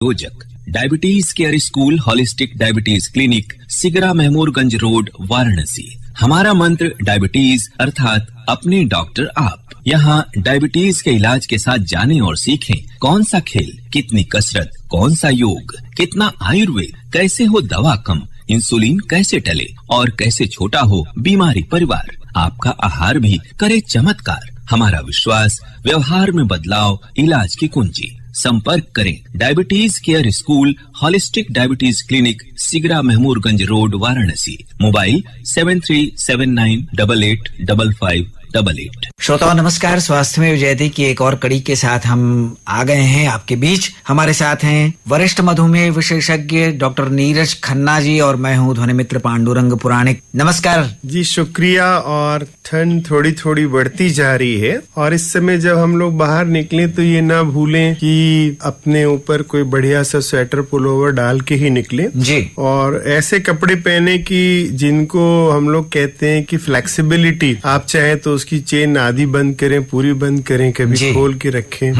योजक diabetes care school holistic diabetes clinic Sigra Mahmoorganj road Varanasi. हमारा मंत्र डायबिटीज अर्थात अपने डॉक्टर आप। यहाँ डायबिटीज के इलाज के साथ जानें और सीखें कौन सा खेल, कितनी कसरत, कौन सा योग, कितना आयुर्वेद, कैसे हो दवा कम, इंसुलिन कैसे टले और कैसे छोटा हो बीमारी परिवार। आपका आहार भी करे चमत्कार। हमारा विश्वास, व्यवहार में बदलाव, इलाज की कुंजी। संपर्क करें diabetes care school holistic diabetes clinic Sigra Mahmoorganj road Varanasi. Mobile 7379885588। श्रोताओं नमस्कार, स्वास्थ्य में विजयती की एक और कड़ी के साथ हम आ गए हैं आपके बीच। हमारे साथ हैं वरिष्ठ मधुमेह विशेषज्ञ डॉक्टर नीरज खन्ना जी और मैं हूं ध्वनि मित्र पांडुरंग पुराणिक। नमस्कार जी, शुक्रिया। और ठंड थोड़ी थोड़ी बढ़ती जा रही है और इस समय जब हम लोग बाहर निकले तो ये ना भूलें कि अपने ऊपर कोई बढ़िया सा स्वेटर पुलोवर डाल के ही निकले जी। और ऐसे कपड़े पहने कि जिनको हम लोग कहते हैं कि फ्लेक्सिबिलिटी, आप चाहे तो उसकी चेन आधी बंद करें, पूरी बंद करें, कभी खोल के रखें,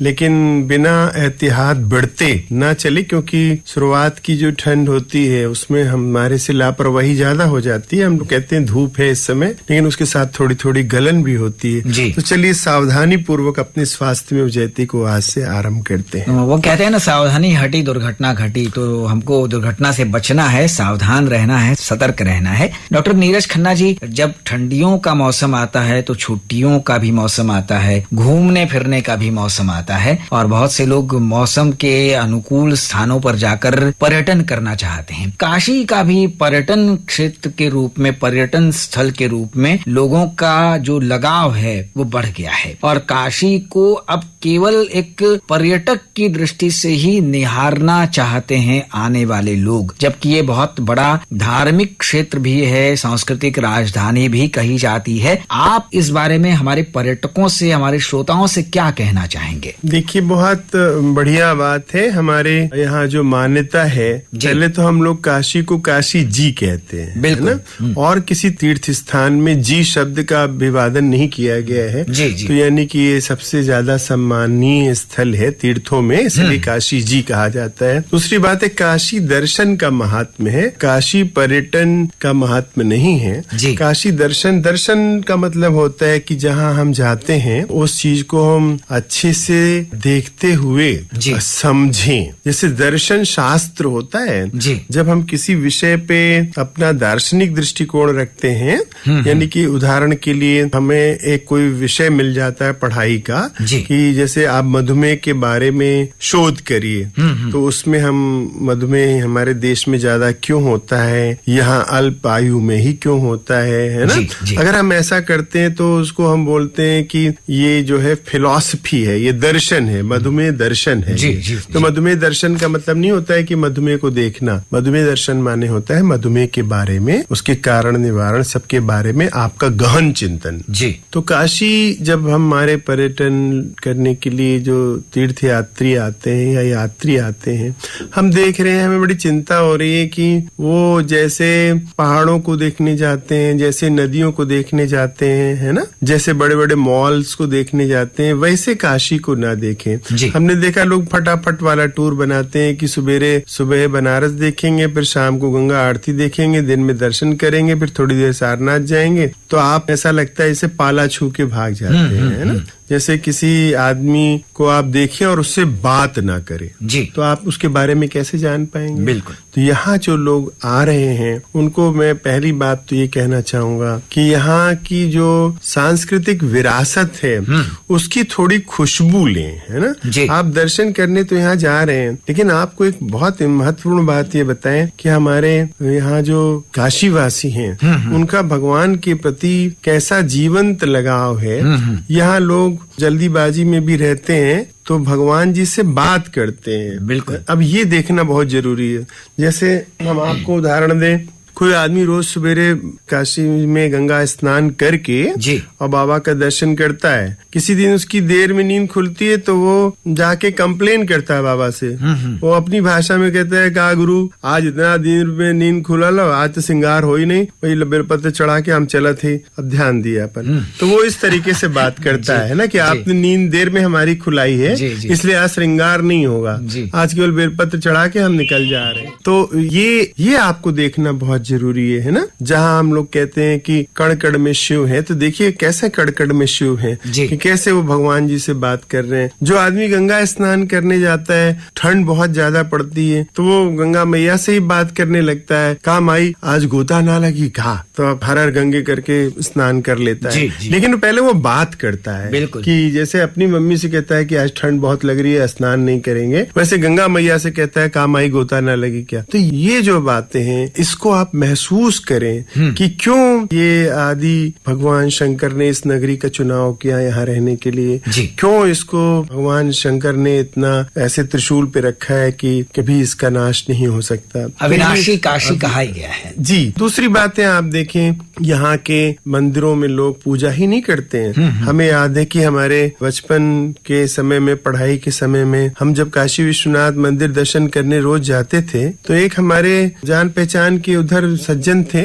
लेकिन बिना एहतियात बढ़ते ना चले, क्योंकि शुरुआत की जो ठंड होती है उसमें हमारे से लापरवाही ज्यादा हो जाती है। हम लोग कहते हैं धूप है इस समय, लेकिन उसके साथ थोड़ी थोड़ी गलन भी होती है। तो चलिए सावधानी पूर्वक अपने स्वास्थ्य में विजयती को आज से आरंभ करते हैं। वो कहते हैं ना, सावधानी हटी दुर्घटना घटी। तो हमको दुर्घटना से बचना है, सावधान रहना है, सतर्क रहना है। डॉक्टर नीरज खन्ना जी, जब ठंडियों का मौसम आता है तो छुट्टियों का भी मौसम आता है, घूमने फिरने का भी मौसम आता है और बहुत से लोग मौसम के अनुकूल स्थानों पर जाकर पर्यटन करना चाहते हैं। काशी का भी पर्यटन क्षेत्र के रूप में, पर्यटन स्थल के रूप में लोगों का जो लगाव है वो बढ़ गया है और काशी को अब केवल एक पर्यटक की दृष्टि से ही निहारना चाहते हैं आने वाले लोग, जबकि ये बहुत बड़ा धार्मिक क्षेत्र भी है, सांस्कृतिक राजधानी भी कही जाती है। आप इस बारे में हमारे पर्यटकों से, हमारे श्रोताओं से क्या कहना चाहेंगे? देखिए, बहुत बढ़िया बात है। हमारे यहाँ जो मान्यता है, पहले तो हम लोग काशी को काशी जी कहते हैं, बिल्कुल, और किसी तीर्थ स्थान में जी शब्द का अभिवादन नहीं किया गया है। तो यानी कि ये सबसे ज्यादा सम्माननीय स्थल है तीर्थों में, इसलिए काशी जी कहा जाता है। दूसरी बात है, काशी दर्शन का महात्म्य है, काशी पर्यटन का महात्म्य नहीं है। काशी दर्शन का मतलब होता है कि जहाँ हम जाते हैं उस चीज को हम अच्छे से देखते हुए समझें। जैसे दर्शन शास्त्र होता है, जब हम किसी विषय पे अपना दार्शनिक दृष्टिकोण रखते हैं, यानी कि उदाहरण के लिए हमें एक कोई विषय मिल जाता है पढ़ाई का, कि जैसे आप मधुमेह के बारे में शोध करिए, तो उसमें हम मधुमेह हमारे देश में ज्यादा क्यों होता है, यहाँ अल्प आयु में ही क्यों होता है ना। अगर हम ऐसा करते हैं तो उसको हम बोलते हैं कि ये जो है फिलॉसफी है, ये दर्शन है, मधुमेह दर्शन है। तो मधुमेह दर्शन का मतलब नहीं होता है कि मधुमेह को देखना। मधुमेह दर्शन माने होता है मधुमेह के बारे में, उसके कारण निवारण सबके बारे में आपका गहन चिंतन। तो काशी जब हमारे पर्यटन करने के लिए जो तीर्थ यात्री आते हैं या यात्री आते हैं, हम देख रहे हैं, हमें बड़ी चिंता हो रही है कि वो जैसे पहाड़ों को देखने जाते हैं, जैसे नदियों को देखने जाते हैं, है ना, जैसे बड़े बड़े मॉल्स को देखने जाते हैं, वैसे काशी को ना देखें। हमने देखा लोग फटाफट वाला टूर बनाते हैं कि सुबह बनारस देखेंगे, फिर शाम को गंगा आरती देखेंगे, दिन में दर्शन करेंगे, फिर थोड़ी देर सारनाथ जाएंगे। तो आप ऐसा लगता है इसे पाला छू के भाग जाते हैं, है ना। जैसे किसी आदमी को आप देखें और उससे बात ना करें, तो आप उसके बारे में कैसे जान पाएंगे? बिल्कुल। तो यहाँ जो लोग आ रहे हैं उनको मैं पहली बात तो ये कहना चाहूंगा कि यहाँ की जो सांस्कृतिक विरासत है उसकी थोड़ी खुशबू लें, है ना। आप दर्शन करने तो यहाँ जा रहे हैं, लेकिन आपको एक बहुत महत्वपूर्ण बात ये बताएं कि हमारे यहाँ जो काशीवासी हैं उनका भगवान के प्रति कैसा जीवंत लगाव है। यहाँ लोग जल्दीबाजी में भी रहते हैं तो भगवान जी से बात करते हैं। बिल्कुल। अब ये देखना बहुत जरूरी है। जैसे हम आपको उदाहरण दें कोई आदमी रोज सवेरे काशी में गंगा स्नान करके और बाबा का दर्शन करता है, किसी दिन उसकी देर में नींद खुलती है तो वो जाके कंप्लेन करता है बाबा से। वो अपनी भाषा में कहता है का गुरु आज इतना दिन में नींद खुला लो, आज तो श्रृंगार हो ही नहीं, वही बेलपत्र चढ़ा के हम चला थे, अब ध्यान दिया अपन। तो वो इस तरीके से बात करता है ना कि आपने नींद देर में हमारी खुलाई है, इसलिए आज श्रृंगार नहीं होगा, आज केवल बेलपत्र चढ़ा के हम निकल जा रहे हैं। तो ये आपको देखना बहुत जरूरी है ना। जहाँ हम लोग कहते हैं कि कण कण में शिव है, तो देखिए कैसे कण कण में शिव है, कि कैसे वो भगवान जी से बात कर रहे हैं। जो आदमी गंगा स्नान करने जाता है, ठंड बहुत ज्यादा पड़ती है, तो वो गंगा मैया से ही बात करने लगता है, कहा माई आज गोता ना लगी का, तो आप हर हर गंगे करके स्नान कर लेता है। लेकिन पहले वो बात करता है कि जैसे अपनी मम्मी से कहता है कि आज ठंड बहुत लग रही है, स्नान नहीं करेंगे, वैसे गंगा मैया से कहता है का माई गोता ना लगी क्या। तो ये जो बातें हैं, इसको आप महसूस करें कि क्यों ये आदि भगवान शंकर ने इस नगरी का चुनाव किया यहाँ रहने के लिए, क्यों इसको भगवान शंकर ने इतना ऐसे त्रिशूल पे रखा है कि कभी इसका नाश नहीं हो सकता। अविनाशी काशी कहा ही गया है। जी, दूसरी बात है, आप देखें यहाँ के मंदिरों में लोग पूजा ही नहीं करते हैं। हमें याद है कि हमारे बचपन के समय में, पढ़ाई के समय में, हम जब काशी विश्वनाथ मंदिर दर्शन करने रोज जाते थे, तो एक हमारे जान पहचान के उधर सज्जन थे,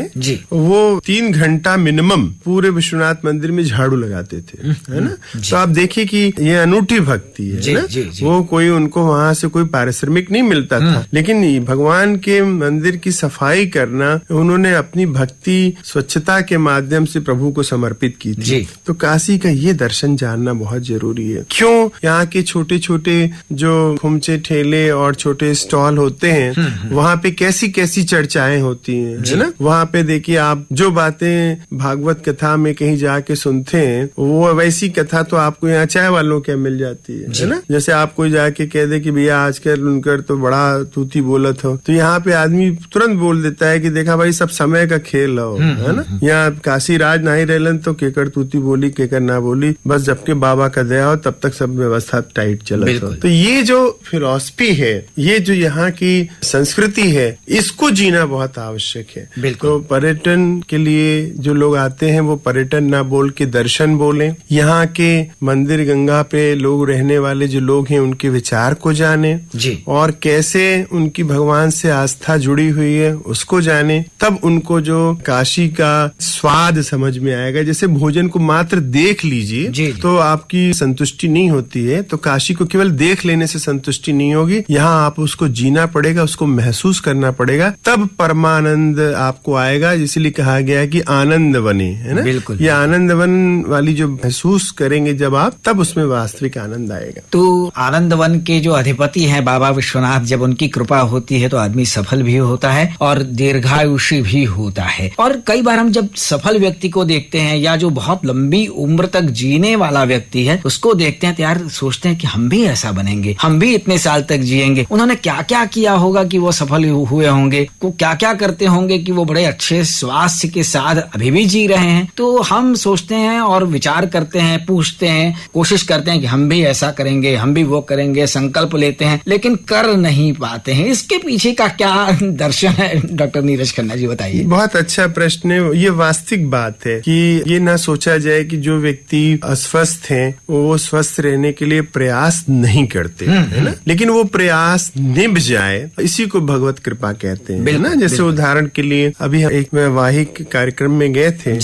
वो 3 घंटा मिनिमम पूरे विश्वनाथ मंदिर में झाड़ू लगाते थे, है ना। तो आप देखिए कि ये अनूठी भक्ति है ना। वो कोई उनको वहाँ से कोई पारिश्रमिक नहीं मिलता था, लेकिन भगवान के मंदिर की सफाई करना उन्होंने अपनी भक्ति स्वच्छता के माध्यम से प्रभु को समर्पित की थी। तो काशी का ये दर्शन जानना बहुत जरूरी है। क्यों यहाँ के छोटे छोटे जो खुमचे ठेले और छोटे स्टॉल होते हैं, वहाँ पे कैसी कैसी चर्चाएं होती हैं, है ना। वहाँ पे देखिए आप जो बातें भागवत कथा में कहीं जाके सुनते हैं, वो वैसी कथा तो आपको यहाँ चाय वालों के मिल जाती है ना। जैसे आप कोई जाके कह दे कि भैया आजकल उनकर तो बड़ा तूती बोलत हो, तो यहाँ पे आदमी तुरंत बोल देता है कि देखा भाई सब समय का खेल हो, है ना। यहाँ काशी राज नहीं रहलन तो केकर तूती बोली केकर ना बोली, बस जबकि बाबा का दया हो तब तक सब व्यवस्था टाइट चलत हो। तो ये जो फिलॉसफी है, ये जो यहाँ की संस्कृति है, इसको जीना बहुत आवश्यक है। तो पर्यटन के लिए जो लोग आते हैं, वो पर्यटन ना बोल के दर्शन बोलें। यहाँ के मंदिर गंगा पे लोग रहने वाले जो लोग हैं, उनके विचार को जाने और कैसे उनकी भगवान से आस्था जुड़ी हुई है उसको जाने। तब उनको जो काशी का स्वाद समझ में आएगा। जैसे भोजन को मात्र देख लीजिए तो आपकी संतुष्टि नहीं होती है, तो काशी को केवल देख लेने से संतुष्टि नहीं होगी। यहाँ आप उसको जीना पड़ेगा, उसको महसूस करना पड़ेगा, तब परमानंद आपको आएगा। इसलिए कहा गया है कि आनंद बने, है ना। बिल्कुल, ये आनंद वन वाली जो महसूस करेंगे जब आप, तब उसमें वास्तविक आनंद आएगा। तो आनंद वन के जो अधिपति हैं बाबा विश्वनाथ, जब उनकी कृपा होती है तो आदमी सफल भी होता है और दीर्घायुषी भी होता है। और कई बार हम जब सफल व्यक्ति को देखते हैं या जो बहुत लंबी उम्र तक जीने वाला व्यक्ति है उसको देखते हैं, तो यार सोचते हैं कि हम भी ऐसा बनेंगे, हम भी इतने साल तक जिएंगे। उन्होंने क्या क्या किया होगा कि वो सफल हुए होंगे, वो क्या क्या करते होंगे कि वो बड़े अच्छे स्वास्थ्य के साथ अभी भी जी रहे हैं। तो हम सोचते हैं और विचार करते हैं, पूछते हैं, कोशिश करते हैं कि हम भी ऐसा करेंगे, हम भी वो करेंगे, संकल्प लेते हैं, लेकिन कर नहीं पाते हैं। इसके पीछे का क्या दर्शन है डॉक्टर नीरज खन्ना जी, बताइए। बहुत अच्छा प्रश्न है। ये वास्तविक बात है कि ये ना सोचा जाए कि जो व्यक्ति अस्वस्थ हैं वो स्वस्थ रहने के लिए प्रयास नहीं करते, है ना, लेकिन वो प्रयास निभ जाए, इसी को भगवत कृपा कहते हैं, है ना। जैसे उदाहरण के लिए अभी एक वैवाहिक कार्यक्रम में गए थे,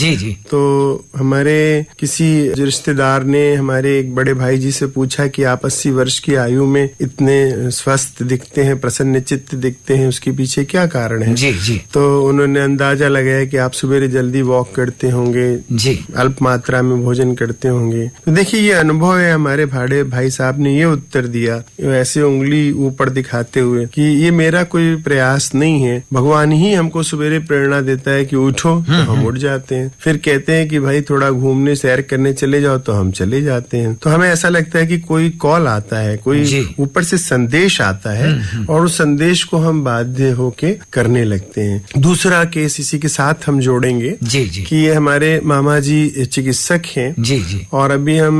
तो हमारे किसी रिश्तेदार ने हमारे एक बड़े भाई जी से पूछा कि आप 80 वर्ष की आयु में इतने स्वस्थ दिखते हैं, प्रसन्न चित्त दिखते हैं, उसके पीछे क्या कारण है। तो उन्होंने अंदाजा लगाया कि आप सुबह जल्दी वॉक करते होंगे, अल्प मात्रा में भोजन करते होंगे। तो देखिए ये अनुभव है। हमारे भाई साहब ने ये उत्तर दिया ऐसे उंगली ऊपर दिखाते हुए कि ये मेरा कोई प्रयास नहीं है, भगवान ही हमको सुबह प्रेरणा देता है कि उठो, तो हम उठ जाते हैं। फिर कहते हैं कि भाई थोड़ा घूमने सैर करने चले जाओ, तो हम चले जाते हैं। तो हमें ऐसा लगता है कि कोई कॉल आता है, कोई ऊपर से संदेश आता है और उस संदेश को हम बाध्य होके करने लगते हैं। दूसरा केस इसी के साथ हम जोड़ेंगे देंगे जी जी कि ये हमारे मामा जी चिकित्सक हैं जी जी। और अभी हम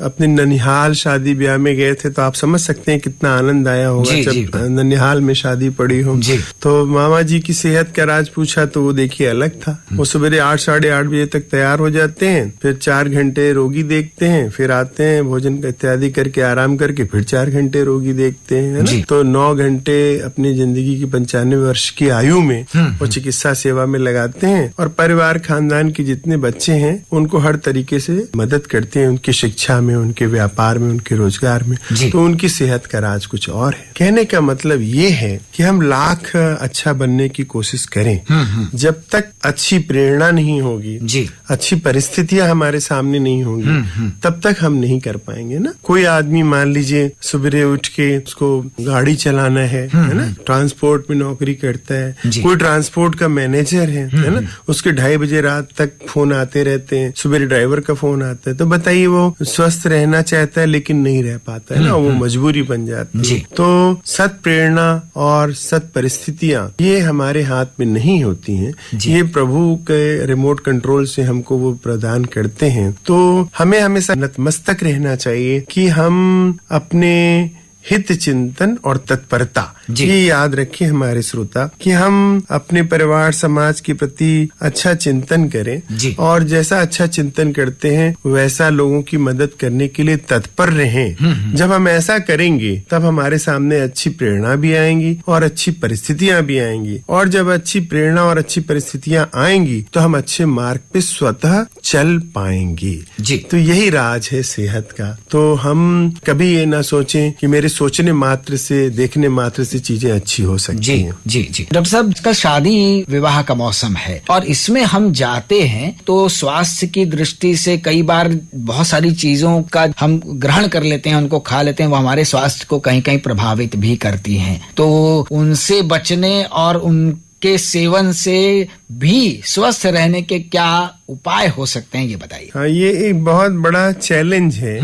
अपने ननिहाल शादी ब्याह में गए थे, तो आप समझ सकते हैं कितना आनंद आया होगा जी, जब जी, ननिहाल में शादी पड़ी हो। जी। तो मामा जी की सेहत का राज पूछा तो वो देखिए अलग था। वो सवेरे 8 साढ़े 8 बजे तक तैयार हो जाते हैं, फिर 4 घंटे रोगी देखते हैं, फिर आते हैं भोजन इत्यादि करके आराम करके फिर 4 घंटे रोगी देखते हैं, है ना। तो 9 घंटे अपनी जिंदगी की 95 वर्ष की आयु में वो चिकित्सा सेवा में लगाते हैं और परिवार खानदान के जितने बच्चे हैं उनको हर तरीके से मदद करते हैं, उनकी शिक्षा में, उनके व्यापार में, उनके रोजगार में। तो उनकी सेहत का राज कुछ और है। कहने का मतलब ये है कि हम लाख अच्छा बनने की कोशिश करें, जब तक अच्छी प्रेरणा नहीं होगी, अच्छी परिस्थितियां हमारे सामने नहीं होंगी, तब तक हम नहीं कर पाएंगे ना। कोई आदमी मान लीजिए सुबह उठ के उसको गाड़ी चलाना है ना, ट्रांसपोर्ट में नौकरी करता है, कोई ट्रांसपोर्ट का मैनेजर है ना, उसके 2:30 बजे रात तक फोन आते रहते हैं, सुबह ड्राइवर का फोन आता है, तो बताइए वो स्वस्थ रहना चाहता है लेकिन नहीं रह पाता है ना, वो मजबूरी बन जाती है। तो सत प्रेरणा और सत परिस्थितियां ये हमारे हाथ में नहीं होती हैं, ये प्रभु के रिमोट कंट्रोल से हमको वो प्रदान करते हैं। तो हमें हमेशा नतमस्तक रहना चाहिए कि हम अपने हित चिंतन और तत्परता, ये याद रखें हमारे श्रोता कि हम अपने परिवार समाज के प्रति अच्छा चिंतन करें और जैसा अच्छा चिंतन करते हैं वैसा लोगों की मदद करने के लिए तत्पर रहें। जब हम ऐसा करेंगे तब हमारे सामने अच्छी प्रेरणा भी आएंगी और अच्छी परिस्थितियां भी आएंगी, और जब अच्छी प्रेरणा और अच्छी परिस्थितियां आएंगी तो हम अच्छे मार्ग पे स्वतः चल पाएंगे। तो यही राज है सेहत का। तो हम कभी ये ना सोचें कि मेरे सोचने मात्र से, देखने मात्र से चीजें अच्छी हो सकती हैं। जी जी। डॉक्टर साहब, इसका शादी विवाह का मौसम है और इसमें हम जाते हैं तो स्वास्थ्य की दृष्टि से कई बार बहुत सारी चीजों का हम ग्रहण कर लेते हैं, उनको खा लेते हैं, वो हमारे स्वास्थ्य को कहीं कहीं प्रभावित भी करती हैं। तो उनसे बचने और उनके सेवन से भी स्वस्थ रहने के क्या उपाय हो सकते हैं, ये बताइए। हाँ, ये एक बहुत बड़ा चैलेंज है।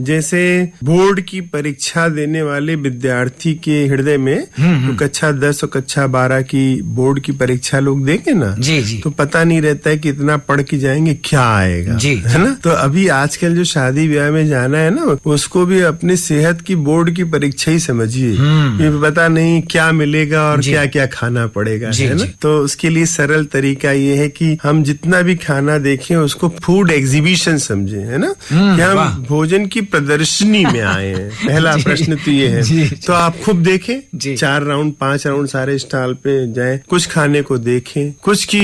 जैसे बोर्ड की परीक्षा देने वाले विद्यार्थी के हृदय में तो कक्षा 10 और कक्षा 12 की बोर्ड की परीक्षा लोग देंगे ना, तो पता नहीं रहता है कि इतना पढ़ के जाएंगे क्या आएगा, है ना। तो अभी आजकल जो शादी ब्याह में जाना है ना, उसको भी अपनी सेहत की बोर्ड की परीक्षा ही समझिए। ये पता नहीं क्या मिलेगा और क्या क्या खाना पड़ेगा, है ना। तो उसके लिए सरल तरीका ये है कि हम जितना भी खाना देखें उसको फूड एग्जीबिशन समझे, है ना, कि हम भोजन की प्रदर्शनी में आए हैं। पहला प्रश्न तो ये है। तो आप खूब देखें, 4 राउंड 5 राउंड सारे स्टॉल पे जाएं, कुछ खाने को देखें, कुछ की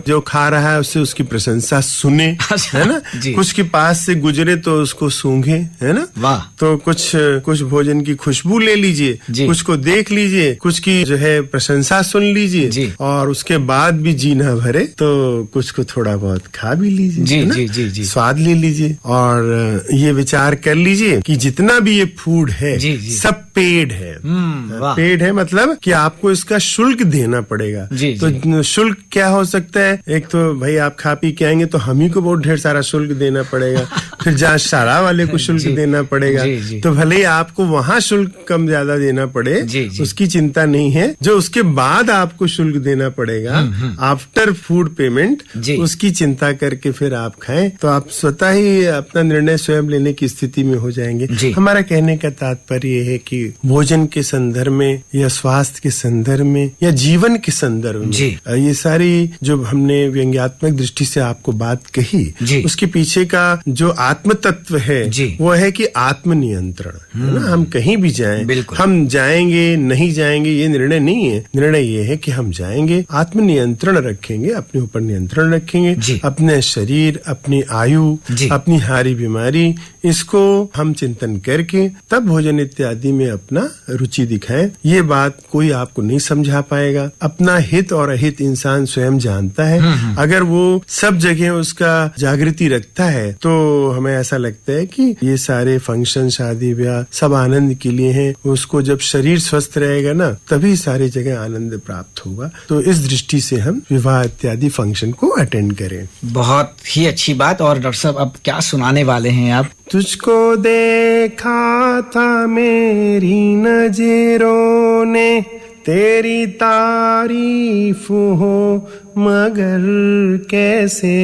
जो खा रहा है उससे उसकी प्रशंसा सुने, है ना, कुछ के पास से गुजरे तो उसको सूंघे, है ना। तो कुछ भोजन की खुशबू ले लीजिए, कुछ को देख लीजिए, कुछ की जो है प्रशंसा सुन लीजिए, और उसके बाद भी जी ना भरे तो कुछ को थोड़ा बहुत खा भी लीजिए, स्वाद ले लीजिए, और ये विचार कर लीजिए कि जितना भी ये फूड है सब पेड है। पेड है मतलब कि आपको इसका शुल्क देना पड़ेगा। तो शुल्क क्या हो सकता है? एक तो भाई आप खा पी के आएंगे तो हम ही को बहुत ढेर सारा शुल्क देना पड़ेगा, फिर जहाँ शाला वाले को शुल्क देना पड़ेगा। तो भले ही आपको वहाँ शुल्क कम ज्यादा देना पड़े, उसकी चिंता नहीं है। जो उसके बाद आपको शुल्क देना पड़ेगा आफ्टर फूड पेमेंट, उसकी चिंता करके फिर आप खाएं तो आप स्वतः ही अपना निर्णय स्वयं लेने की स्थिति में हो जाएंगे। हमारा कहने का तात्पर्य है कि भोजन के संदर्भ में या स्वास्थ्य के संदर्भ में या जीवन के संदर्भ में ये सारी जो हमने व्यंग्यात्मक दृष्टि से आपको बात कही, उसके पीछे का जो आत्म तत्व है वो है कि आत्मनियंत्रण, है ना। हम कहीं भी जाएं, हम जाएंगे नहीं जाएंगे ये निर्णय नहीं है। निर्णय ये है कि हम जाएंगे, आत्मनियंत्रण रखेंगे, अपने ऊपर नियंत्रण रखेंगे, अपने शरीर, अपनी आयु, अपनी हारी बीमारी, इसको हम चिंतन करके तब भोजन इत्यादि में अपना रुचि दिखाएं। ये बात कोई आपको नहीं समझा पाएगा। अपना हित और अहित इंसान स्वयं जानता है। अगर वो सब जगह उसका जागृति रखता है तो हमें ऐसा लगता है कि ये सारे फंक्शन, शादी ब्याह सब आनंद के लिए हैं। उसको जब शरीर स्वस्थ रहेगा ना तभी सारी जगह आनंद प्राप्त होगा। तो इस दृष्टि से हम विवाह इत्यादि फंक्शन को अटेंड करें। बहुत ही अच्छी बात। और डॉक्टर साहब अब क्या सुनाने वाले हैं आप? तुझको देखा था मेरी नजरों ने, तेरी तारीफ हो मगर कैसे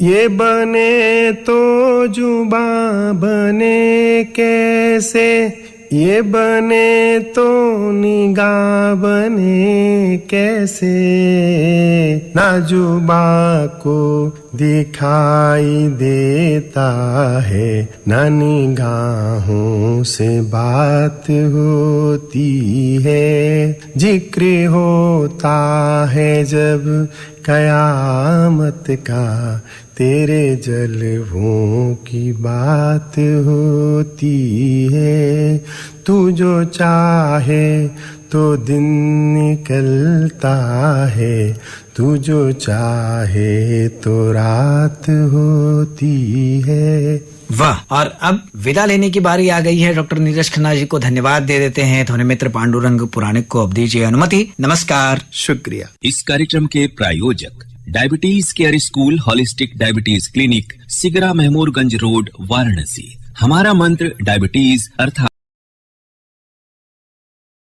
ये बने तो जुबां बने कैसे, ये बने तो निगाह बने कैसे, ना जुबां को दिखाई देता है, ना निगाहों से बात होती है, जिक्र होता है जब कयामत का, तेरे जलवों की बात होती है, तू जो चाहे तो दिन निकलता है, तू जो चाहे तो रात होती है। वाह। और अब विदा लेने की बारी आ गई है। डॉक्टर नीरज खन्ना जी को धन्यवाद दे देते हैं। ध्वनि मित्र पांडुरंग पुराणिक को अब दीजिए अनुमति। नमस्कार। शुक्रिया। इस कार्यक्रम के प्रायोजक diabetes care school holistic diabetes clinic, Sigra Mahmoorganj road, Varanasi. हमारा मंत्र डायबिटीज अर्थात